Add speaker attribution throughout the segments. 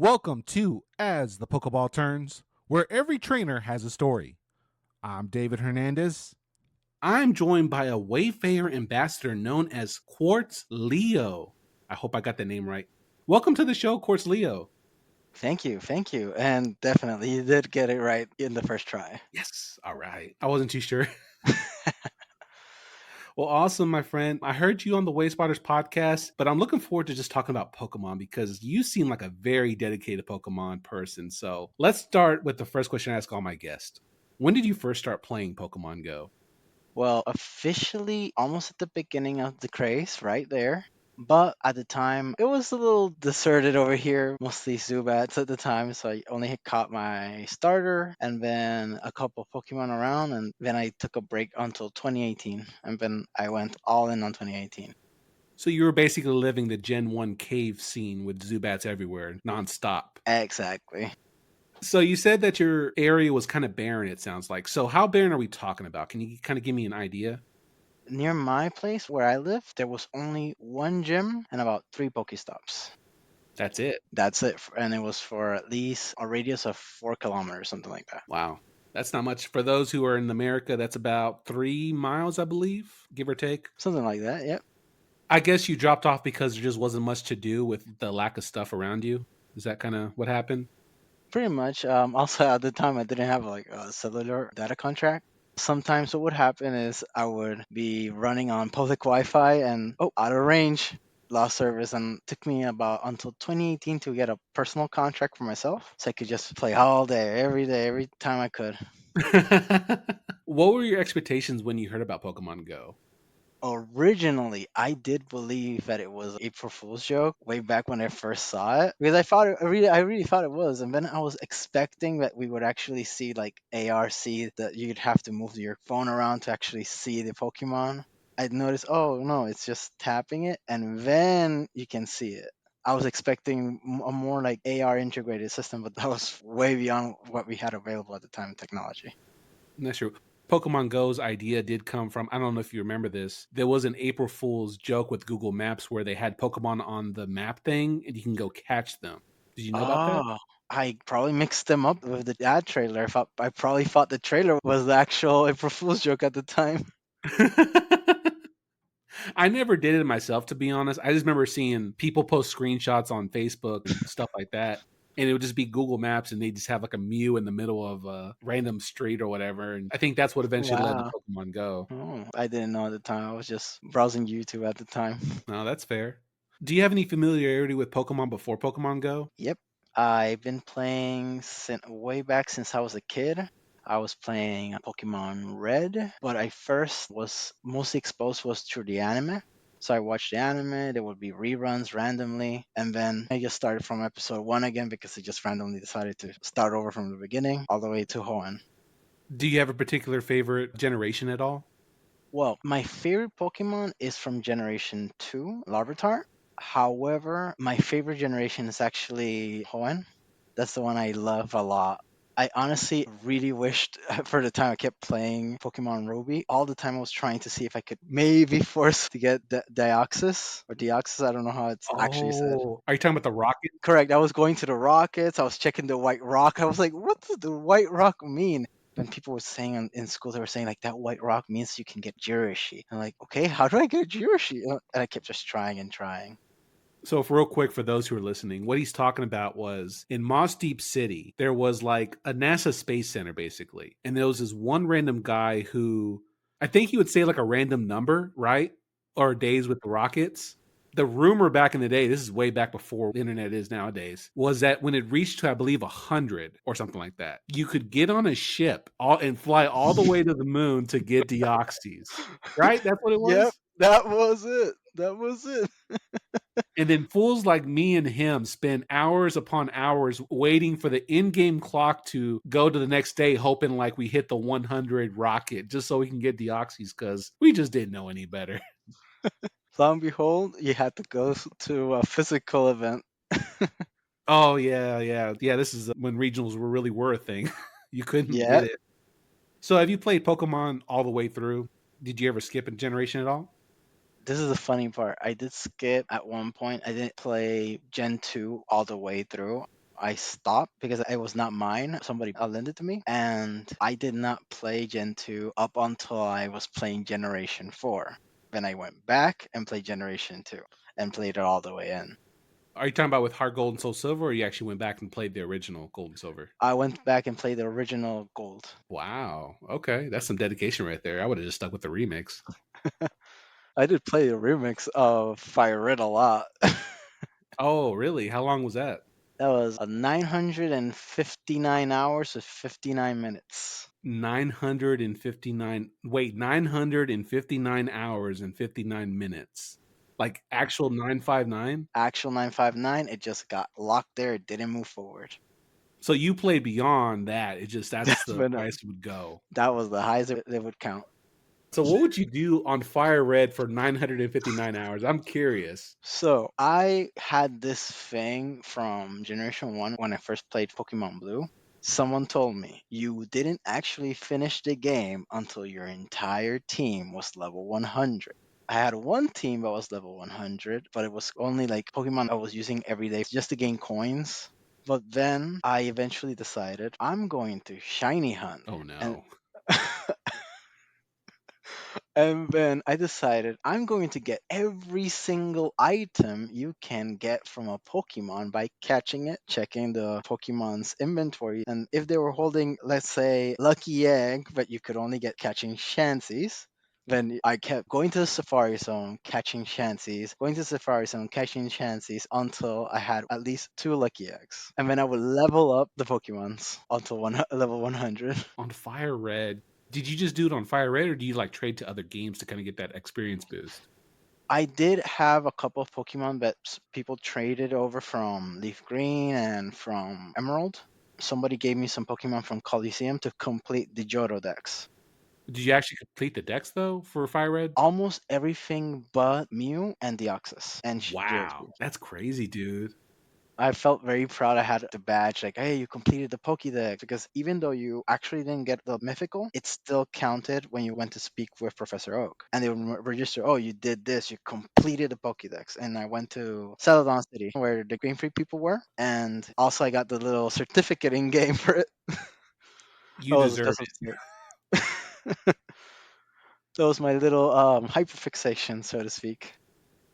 Speaker 1: Welcome to As The Pokéball Turns, where every trainer has a story. I'm David Hernandez.
Speaker 2: I'm joined by a Wayfarer Ambassador known as QuartzLeo. I hope I got the name right. Welcome to the show, QuartzLeo.
Speaker 3: Thank you. And definitely, you did get it right in the first try.
Speaker 2: Yes, all right. I wasn't too sure. Well, awesome, my friend. I heard you on the Way Spotters podcast, but I'm looking forward to just talking about Pokemon because you seem like a very dedicated Pokemon person. So let's start with the first question I ask all my guests. When did you first start playing Pokemon Go?
Speaker 3: Well, officially, almost at the beginning of the craze, right there. But at the time, it was a little deserted over here, mostly Zubats at the time. So I only had caught my starter and then a couple Pokemon around. And then I took a break until 2018. And then I went all in on 2018.
Speaker 2: So you were basically living the Gen 1 cave scene with Zubats everywhere, nonstop.
Speaker 3: Exactly.
Speaker 2: So you said that your area was kind of barren, it sounds like. So how barren are we talking about? Can you kind of give me an idea?
Speaker 3: Near my place where I live, there was only one gym and about three PokéStops.
Speaker 2: That's it.
Speaker 3: That's it. And it was for at least a radius of 4 kilometers, something like that.
Speaker 2: Wow. That's not much. For those who are in America, that's about 3 miles, I believe, give or take.
Speaker 3: Something like that, yep.
Speaker 2: I guess you dropped off because there just wasn't much to do with the lack of stuff around you. Is that kind of what happened?
Speaker 3: Pretty much. Also, at the time, I didn't have like a cellular data contract. Sometimes what would happen is I would be running on public Wi-Fi and out of range, lost service, and it took me about until 2018 to get a personal contract for myself, so I could just play all day, every time I could.
Speaker 2: What were your expectations when you heard about Pokemon Go?
Speaker 3: Originally, I did believe that it was April Fool's joke way back when I first saw it because I really thought it was, and then I was expecting that we would actually see like ARC that you'd have to move your phone around to actually see the Pokemon. I'd noticed, oh no, it's just tapping it, and then you can see it. I was expecting a more like AR integrated system, but that was way beyond what we had available at the time in technology.
Speaker 2: That's true. Pokemon Go's idea did come from, I don't know if you remember this. There was an April Fool's joke with Google Maps where they had Pokemon on the map thing and you can go catch them. Did you know about that?
Speaker 3: Oh, I probably mixed them up with the ad trailer. I probably thought the trailer was the actual April Fool's joke at the time.
Speaker 2: I never did it myself, to be honest. I just remember seeing people post screenshots on Facebook and stuff like that. And it would just be Google Maps and they just have like a Mew in the middle of a random street or whatever. And I think that's what eventually led to
Speaker 3: Wow.
Speaker 2: Pokemon Go.
Speaker 3: Oh, I didn't know at the time. I was just browsing YouTube at the time.
Speaker 2: No, that's fair. Do you have any familiarity with Pokemon before Pokemon Go?
Speaker 3: Yep. I've been playing way back since I was a kid. I was playing Pokemon Red, but I first was mostly exposed was through the anime. So I watched the anime, there would be reruns randomly, and then I just started from episode 1 again because I just randomly decided to start over from the beginning all the way to Hoenn.
Speaker 2: Do you have a particular favorite generation at all?
Speaker 3: Well, my favorite Pokemon is from Generation 2, Larvitar. However, my favorite generation is actually Hoenn. That's the one I love a lot. I honestly really wished for the time I kept playing Pokemon Ruby. All the time I was trying to see if I could maybe force to get Deoxys or Deoxys. I don't know how it's actually said.
Speaker 2: Oh, are you talking about the Rocket?
Speaker 3: Correct. I was going to the Rockets. I was checking the White Rock. I was like, what does the White Rock mean? When people were saying in school, they were saying like that White Rock means you can get Jirachi. I'm like, okay, how do I get Jirachi? And I kept just trying and trying.
Speaker 2: So, for real quick, for those who are listening, what he's talking about was in Moss Deep City, there was like a NASA Space Center, basically. And there was this one random guy who I think he would say like a random number, right? Or days with the rockets. The rumor back in the day, this is way back before the internet is nowadays, was that when it reached to, I believe, 100 or something like that, you could get on a ship and fly all the way to the moon to get Deoxys, right? That's what it
Speaker 3: Yep,
Speaker 2: was?
Speaker 3: that was it. That was it.
Speaker 2: And then fools like me and him spend hours upon hours waiting for the in-game clock to go to the next day, hoping like we hit the 100 rocket just so we can get Deoxys because we just didn't know any better.
Speaker 3: Lo and behold, you had to go to a physical event.
Speaker 2: Oh, yeah. This is when regionals were a thing. You couldn't
Speaker 3: Yeah,
Speaker 2: get it. So have you played Pokemon all the way through? Did you ever skip a generation at all?
Speaker 3: this is the funny part. I did skip at one point. I didn't play Gen 2 all the way through. I stopped because it was not mine. Somebody lent it to me. And I did not play Gen 2 up until I was playing Generation 4. Then I went back and played Generation 2 and played it all the way in.
Speaker 2: Are you talking about with Heart Gold and Soul Silver, or you actually went back and played the original Gold and Silver?
Speaker 3: I went back and played the original Gold.
Speaker 2: Wow. Okay. That's some dedication right there. I would have just stuck with the remix.
Speaker 3: I did play the remix of FireRed a lot.
Speaker 2: Oh, really? How long was that?
Speaker 3: That was 959 hours with 59 minutes.
Speaker 2: 959. Wait, 959 hours and 59 minutes. Like actual 959?
Speaker 3: Actual 959, it just got locked there. It didn't move forward.
Speaker 2: So you played beyond that. That's
Speaker 3: That's
Speaker 2: the
Speaker 3: when
Speaker 2: highest it would go.
Speaker 3: that was the highest they would count.
Speaker 2: So what would you do on FireRed for 959 hours? I'm curious.
Speaker 3: So I had this thing from Generation 1 when I first played Pokemon Blue. Someone told me you didn't actually finish the game until your entire team was level 100. I had one team that was level 100, but it was only like Pokemon I was using every day just to gain coins. But then I eventually decided I'm going to shiny hunt.
Speaker 2: Oh
Speaker 3: And
Speaker 2: no.
Speaker 3: And then I decided I'm going to get every single item you can get from a Pokemon by catching it, checking the Pokemon's inventory. And if they were holding, let's say, Lucky Egg, but you could only get catching Shansies, then I kept going to the Safari Zone, catching Shansies, going to the Safari Zone, catching Shansies until I had at least 2 Lucky Eggs. And then I would level up the Pokemons until level 100.
Speaker 2: On FireRed, did you just do it on FireRed, or do you like trade to other games to kind of get that experience boost?
Speaker 3: I did have a couple of Pokemon that people traded over from Leaf Green and from Emerald. Somebody gave me some Pokemon from Coliseum to complete the Johto Dex.
Speaker 2: Did you actually complete the decks though for FireRed?
Speaker 3: Almost everything but Mew and Deoxys and
Speaker 2: Wow, that's crazy, dude.
Speaker 3: I felt very proud I had the badge, like, hey, you completed the Pokédex. Because even though you actually didn't get the mythical, it still counted when you went to speak with Professor Oak. And they would register, oh, you did this, you completed the Pokédex. And I went to Celadon City, where the Green Free people were. And also, I got the little certificate in game for it.
Speaker 2: You
Speaker 3: That was
Speaker 2: deserve
Speaker 3: because of
Speaker 2: it.
Speaker 3: that was my little hyperfixation, so to speak.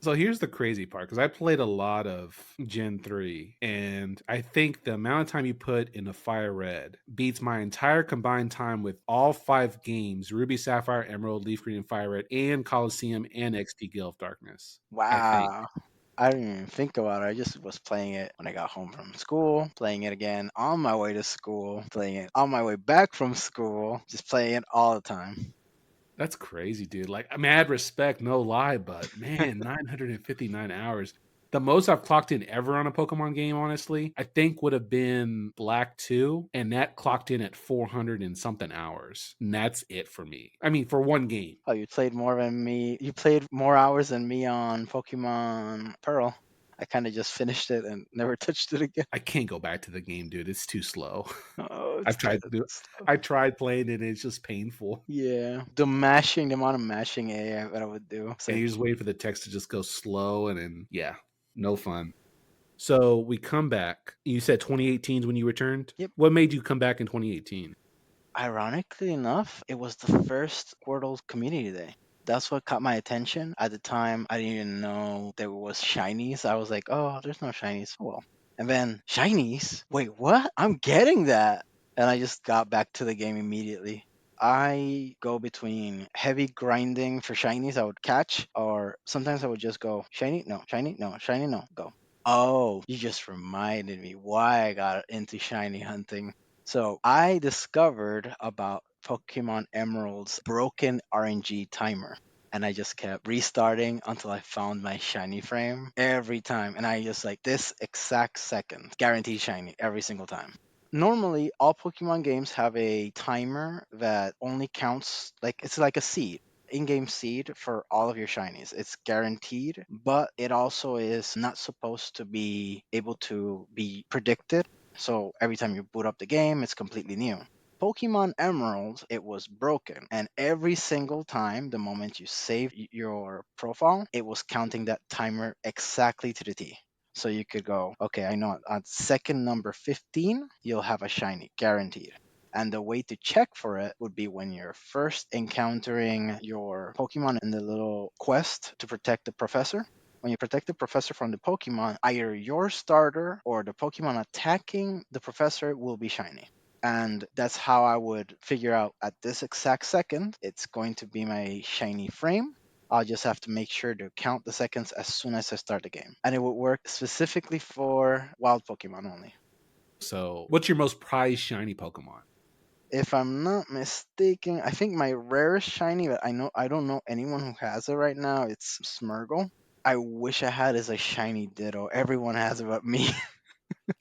Speaker 2: So here's the crazy part, because I played a lot of Gen 3, and I think the amount of time you put in a FireRed beats my entire combined time with all 5 games, Ruby, Sapphire, Emerald, Leaf Green, and FireRed, and Coliseum, and XD Gale of Darkness. I think.
Speaker 3: Wow. I didn't even think about it. I just was playing it when I got home from school, playing it again on my way to school, playing it on my way back from school, just playing it all the time.
Speaker 2: That's crazy, dude. Like, mad respect, no lie, but man, 959 hours. The most I've clocked in ever on a Pokemon game, honestly, I think would have been Black 2, and that clocked in at 400 and something hours. And that's it for me. I mean, for one game.
Speaker 3: Oh, you played more than me. You played more hours than me on Pokemon Pearl. I kind of just finished it and never touched it again.
Speaker 2: I can't go back to the game, dude. It's too slow.
Speaker 3: Oh, it's
Speaker 2: I've tried to do it. I tried playing it, and it's just painful.
Speaker 3: Yeah, the amount of mashing AI that I would do.
Speaker 2: And you just wait for the text to just go slow, and then, yeah, no fun. So we come back. You said 2018 is when you returned?
Speaker 3: Yep.
Speaker 2: What made you come back in 2018?
Speaker 3: Ironically enough, it was the first Squirtle Community Day. That's what caught my attention. At the time, I didn't even know there was shinies. I was like, oh, there's no shinies. Oh, well. And then, shinies? Wait, what? I'm getting that. And I just got back to the game immediately. I go between heavy grinding for shinies I would catch, or sometimes I would just go, shiny, no, shiny, no, shiny, no, go. Oh, you just reminded me why I got into shiny hunting. So I discovered about Pokemon Emerald's broken RNG timer. And I just kept restarting until I found my shiny frame every time. And I just like this exact second, guaranteed shiny every single time. Normally, all Pokemon games have a timer that only counts, like, it's like a seed. In-game seed for all of your shinies. It's guaranteed, but it also is not supposed to be able to be predicted. So every time you boot up the game, it's completely new. Pokemon Emerald, it was broken, and every single time, the moment you save your profile, it was counting that timer exactly to the T. So you could go, okay, I know at second number 15, you'll have a shiny, guaranteed. And the way to check for it would be when you're first encountering your Pokemon in the little quest to protect the professor. When you protect the professor from the Pokemon, either your starter or the Pokemon attacking the professor will be shiny. And that's how I would figure out at this exact second, it's going to be my shiny frame. I'll just have to make sure to count the seconds as soon as I start the game. And it would work specifically for wild Pokemon only.
Speaker 2: So, what's your most prized shiny Pokemon?
Speaker 3: If I'm not mistaken, I think my rarest shiny, but I don't know anyone who has it right now. It's Smirgle. I wish I had is a shiny Ditto. Everyone has it but me.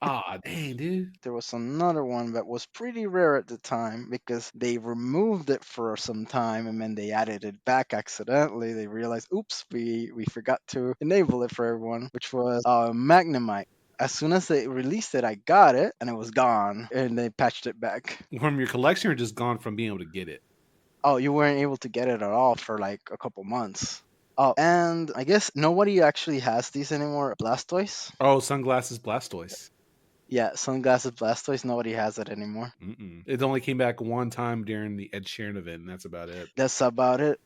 Speaker 2: Ah, dang, dude.
Speaker 3: There was another one that was pretty rare at the time because they removed it for some time and then they added it back accidentally. They realized, oops, we forgot to enable it for everyone, which was Magnemite. As soon as they released it, I got it and it was gone and they patched it back.
Speaker 2: From your collection or just gone from being able to get it?
Speaker 3: Oh, you weren't able to get it at all for like a couple months. Oh, and I guess nobody actually has these anymore. Blastoise?
Speaker 2: Oh, Sunglasses Blastoise.
Speaker 3: Yeah, Sunglasses Blastoise, nobody has it anymore.
Speaker 2: It only came back one time during the Ed Sheeran event, and that's about it.
Speaker 3: That's about it.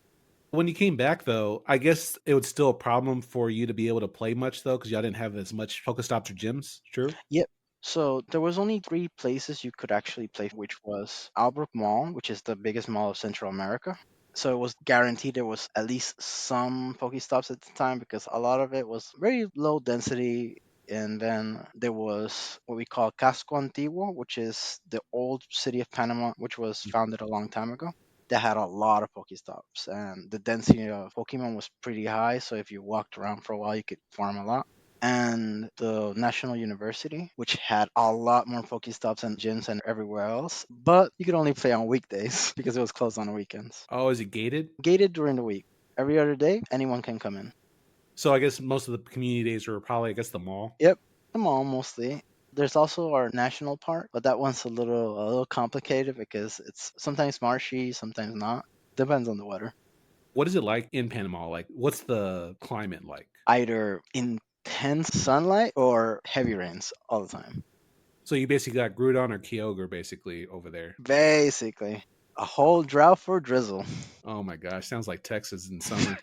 Speaker 2: When you came back, though, I guess it was still a problem for you to be able to play much, though, because y'all didn't have as much Pokestops or gyms. True?
Speaker 3: Yep. So there was only three places you could actually play, which was Albrook Mall, which is the biggest mall of Central America. So it was guaranteed there was at least some Pokestops at the time because a lot of it was very low density. And then there was what we call Casco Antiguo, which is the old city of Panama, which was founded a long time ago. That had a lot of Pokestops, and the density of Pokemon was pretty high. So if you walked around for a while, you could farm a lot. And the National University, which had a lot more Pokestops and gyms and everywhere else, but you could only play on weekdays because it was closed on the weekends.
Speaker 2: Oh, is it gated?
Speaker 3: Gated during the week. Every other day, anyone can come in.
Speaker 2: So I guess most of the community days were probably, I guess, the mall.
Speaker 3: Yep, the mall mostly. There's also our national park, but that one's a little complicated because it's sometimes marshy, sometimes not. Depends on the weather.
Speaker 2: What is it like in Panama? Like, what's the climate like?
Speaker 3: Either intense sunlight or heavy rains all the time.
Speaker 2: So you basically got Groudon or Kyogre basically over there.
Speaker 3: Basically, a whole drought for drizzle.
Speaker 2: Oh my gosh, sounds like Texas in summer.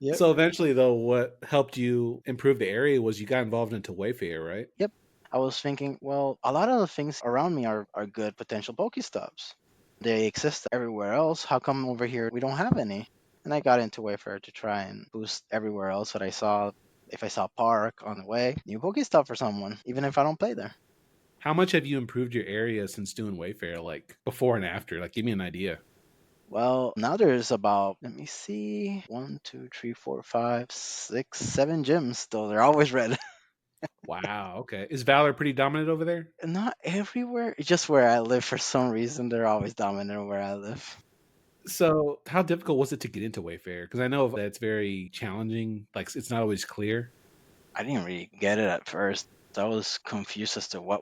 Speaker 3: Yep.
Speaker 2: So eventually, though, what helped you improve the area was you got involved into Wayfarer, right?
Speaker 3: Yep. I was thinking, well, a lot of the things around me are good potential Pokestops. They exist everywhere else. How come over here we don't have any? And I got into Wayfarer to try and boost everywhere else that I saw. If I saw a park on the way, new Pokestop for someone, even if I don't play there.
Speaker 2: How much have you improved your area since doing Wayfarer, like before and after? Like, give me an idea.
Speaker 3: Well, now there's about, let me see, 1, 2, 3, 4, 5, 6, 7 gyms, though they're always red.
Speaker 2: Wow. Okay. Is Valor pretty dominant over there?
Speaker 3: Not everywhere, it's just where I live for some reason. They're always dominant where I live.
Speaker 2: So, how difficult was it to get into Wayfarer? Because I know that it's very challenging. Like, it's not always clear.
Speaker 3: I didn't really get it at first. I was confused as to why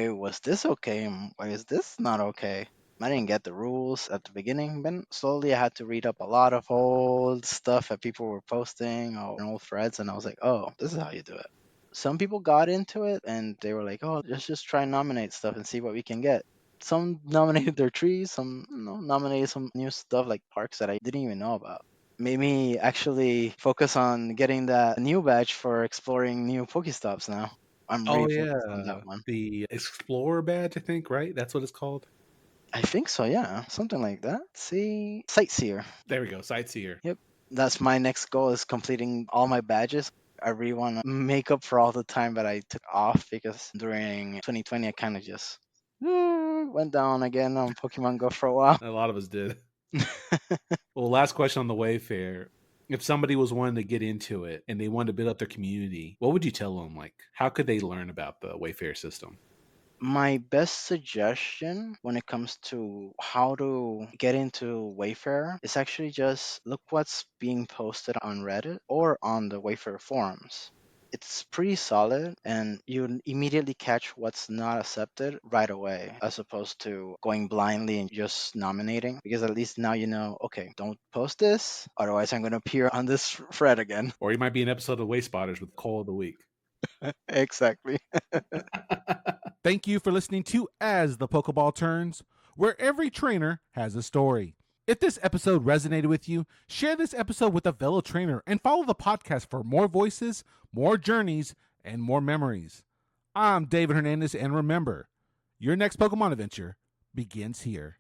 Speaker 3: was this okay and why is this not okay. I didn't get the rules at the beginning, but slowly I had to read up a lot of old stuff that people were posting or old threads, and I was like, oh, this is how you do it. Some people got into it and they were like, oh, let's just try and nominate stuff and see what we can get. Some nominated their trees, some nominated some new stuff like parks that I didn't even know about. Made me actually focus on getting that new badge for exploring new Pokestops now. I'm
Speaker 2: Oh,
Speaker 3: really
Speaker 2: yeah.
Speaker 3: focused on that one.
Speaker 2: The Explorer badge, I think, right? That's what it's called.
Speaker 3: I think so, yeah. Something like that. See, Sightseer.
Speaker 2: There we go. Sightseer.
Speaker 3: Yep. That's my next goal is completing all my badges. I really want to make up for all the time that I took off because during 2020 I kind of just went down again on Pokemon Go for a while.
Speaker 2: A lot of us did. Well, last question on the Wayfarer. If somebody was wanting to get into it and they wanted to build up their community, what would you tell them? Like, how could they learn about the Wayfarer system?
Speaker 3: My best suggestion when it comes to how to get into Wayfarer is actually just look what's being posted on Reddit or on the Wayfarer forums. it's pretty solid, and you immediately catch what's not accepted right away, as opposed to going blindly and just nominating. Because at least now you know, okay, don't post this, otherwise I'm going to appear on this thread again.
Speaker 2: Or you might be an episode of Way Spotters with Call of the Week.
Speaker 3: Exactly.
Speaker 1: Thank you for listening to As The Pokéball Turns, where every trainer has a story. If this episode resonated with you, share this episode with a fellow trainer and follow the podcast for more voices, more journeys, and more memories. I'm David Hernandez, and remember, your next Pokemon adventure begins here.